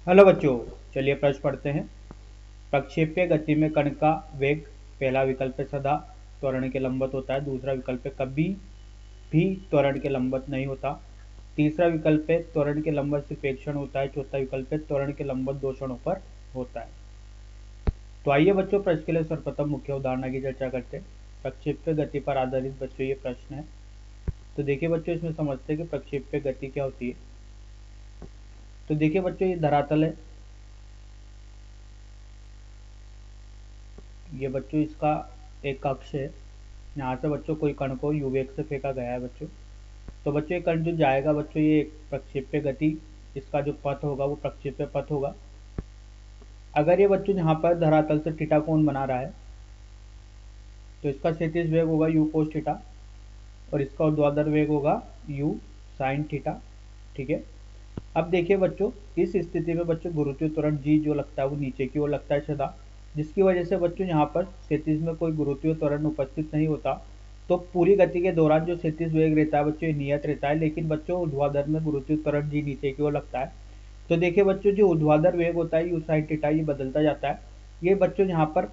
Hello बच्चों, चलिए प्रश्न पढ़ते हैं। प्रक्षेप्य गति में कण का वेग पहला विकल्प है सदा त्वरण के लंबवत होता है। दूसरा विकल्प है कभी भी त्वरण के लंबवत नहीं होता। तीसरा विकल्प है त्वरण के लंबवत सिर्फ एक क्षण होता है। चौथा विकल्प है त्वरण के लंबवत 2 क्षणों पर होता है। तो आइए बच्चों, प्रश्न के लिए सर्वप्रथम मुख्य उदाहरण की चर्चा करते हैं। प्रक्षेप्य गति पर आधारित बच्चों ये प्रश्न है। तो देखिए बच्चों, इसमें समझते हैं कि प्रक्षेप्य गति क्या होती है। तो देखिए बच्चों, ये धरातल है, ये बच्चों इसका एक कक्ष है। यहाँ से बच्चों कोई कण को u वेग से फेंका गया है बच्चों। तो बच्चों ये कण जो जाएगा बच्चों, ये एक प्रक्षेप्य गति, इसका जो पथ होगा वो प्रक्षेप्य पथ होगा। अगर ये बच्चों यहाँ पर धरातल से थीटा कोण बना रहा है तो इसका क्षैतिज वेग होगा u cos थीटा और इसका ऊर्ध्वाधर वेग होगा u sin थीटा। ठीक है। अब देखिए बच्चों, इस स्थिति में बच्चों गुरुत्वीय त्वरण g जो लगता है वो नीचे की ओर लगता है सदा, जिसकी वजह से बच्चों यहाँ पर क्षैतिज में कोई गुरुत्वीय त्वरण उपस्थित नहीं होता। तो पूरी गति के दौरान जो क्षैतिज वेग रहता है बच्चों, ये नियत रहता है, लेकिन बच्चों ऊर्ध्वाधर में गुरुत्वीय त्वरण जी नीचे की ओर लगता है। तो देखिए बच्चों, जो ऊर्ध्वाधर वेग होता है u sin थीटा, ये बदलता जाता है। ये बच्चों यहाँ पर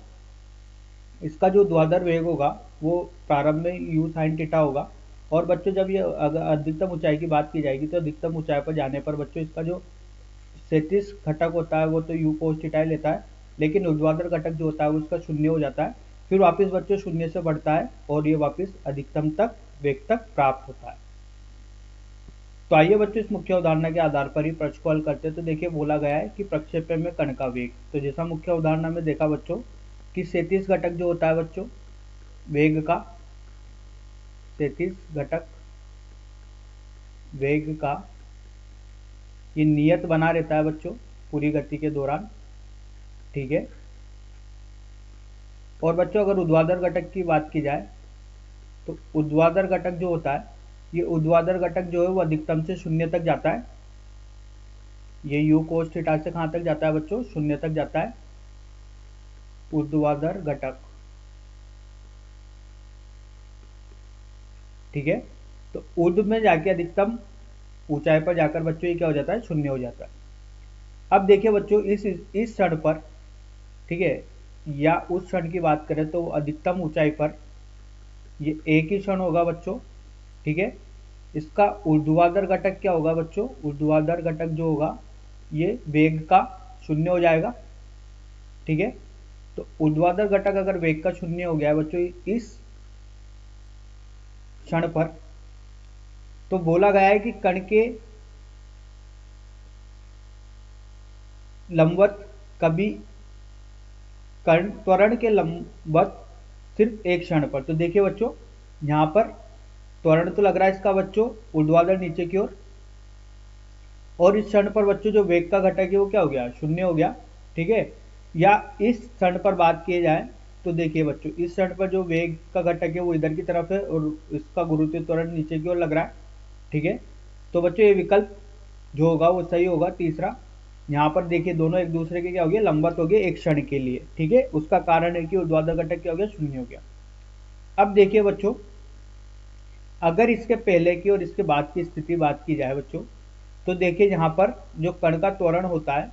इसका जो ऊर्ध्वाधर वेग होगा वो प्रारंभ में u sin थीटा होगा, और बच्चों जब ये अगर अधिकतम ऊंचाई की बात की जाएगी तो अधिकतम ऊंचाई पर जाने पर बच्चों इसका जो क्षैतिज घटक होता है वो तो u cos थीटा लेता है, लेकिन ऊर्ध्वाधर घटक जो होता है वो उसका शून्य हो जाता है। फिर वापस बच्चों शून्य से बढ़ता है और ये वापस अधिकतम तक वेग तक प्राप्त होता है। तो आइए बच्चों, इस मुख्य उदाहरण के आधार पर ही प्रश्न को हल करते हैं। तो देखिए बोला गया है कि प्रक्षेप्य में कण का वेग, तो जैसा मुख्य उदाहरण में देखा बच्चों कि क्षैतिज घटक जो होता है बच्चों वेग का, क्षैतिज घटक वेग का ये नियत बना रहता है बच्चों पूरी गति के दौरान। ठीक है। और बच्चों अगर ऊर्ध्वाधर घटक की बात की जाए तो ऊर्ध्वाधर घटक जो होता है, ये ऊर्ध्वाधर घटक जो है वो अधिकतम से शून्य तक जाता है। ये u cos थीटा से कहाँ तक जाता है बच्चों? शून्य तक जाता है ऊर्ध्वाधर घटक। ठीक है। तो ऊर्ध्व में जाके अधिकतम ऊंचाई पर जाकर बच्चों ये क्या हो जाता है? शून्य हो जाता है। अब देखिए बच्चों, इस क्षण पर, ठीक है, या उस क्षण की बात करें तो अधिकतम ऊंचाई पर ये एक ही क्षण होगा बच्चों। ठीक है। इसका ऊर्ध्वाधर घटक क्या होगा बच्चों? ऊर्ध्वाधर घटक जो होगा ये वेग का शून्य हो जाएगा। ठीक है। तो ऊर्ध्वाधर घटक अगर वेग का शून्य हो गया है बच्चों इस क्षण पर, तो बोला गया है कि कण के लंबवत कभी कण त्वरण के लंबवत सिर्फ एक क्षण पर। तो देखिए बच्चों, यहाँ पर त्वरण तो लग रहा है इसका बच्चों ऊर्ध्वाधर नीचे की ओर, और इस क्षण पर बच्चों जो वेग का घटक है वो क्या हो गया? शून्य हो गया। ठीक है। या इस क्षण पर बात की जाए तो देखिए बच्चों, इस क्षण पर जो वेग का घटक है वो इधर की तरफ है और इसका गुरुत्वीय त्वरण नीचे की ओर लग रहा है। ठीक है। तो बच्चों ये विकल्प जो होगा वो सही होगा तीसरा। यहाँ पर देखिए दोनों एक दूसरे के क्या हो गया? लंबवत हो गए एक क्षण के लिए। ठीक है। उसका कारण है कि ऊर्ध्वाधर घटक क्या हो गया? शून्य हो गया। अब देखिए बच्चों, अगर इसके पहले की और इसके बाद की स्थिति बात की जाए बच्चों, तो देखिए यहाँ पर जो कण का त्वरण होता है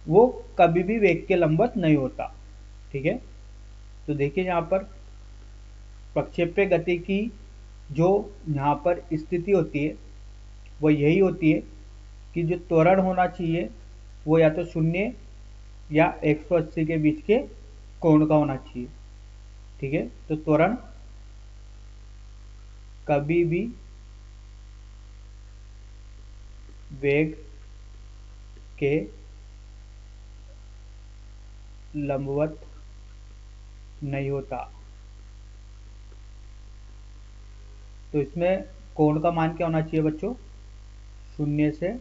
वो कभी भी वेग के लंबवत नहीं होता। ठीक है। तो देखिए यहाँ पर प्रक्षेप्य गति की जो यहाँ पर स्थिति होती है वो यही होती है कि जो त्वरण होना चाहिए वो या तो शून्य या 180 के बीच के कोण का होना चाहिए। ठीक है। तो त्वरण कभी भी वेग के लंबवत नहीं होता। तो इसमें कोण का मान क्या होना चाहिए बच्चों? शून्य से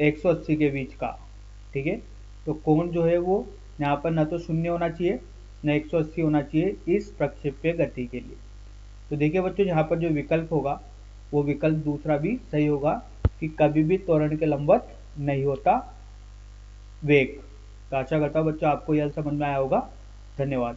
180 के बीच का। ठीक है। तो कोण जो है वो यहाँ पर ना तो शून्य होना चाहिए न 180 होना चाहिए इस प्रक्षेप्य गति के लिए। तो देखिए बच्चों, यहाँ पर जो विकल्प होगा वो विकल्प दूसरा भी सही होगा कि कभी भी त्वरण के लंबवत नहीं होता वेग। तो आशा करता हूँ बच्चों आपको यह समझ में आया होगा। धन्यवाद।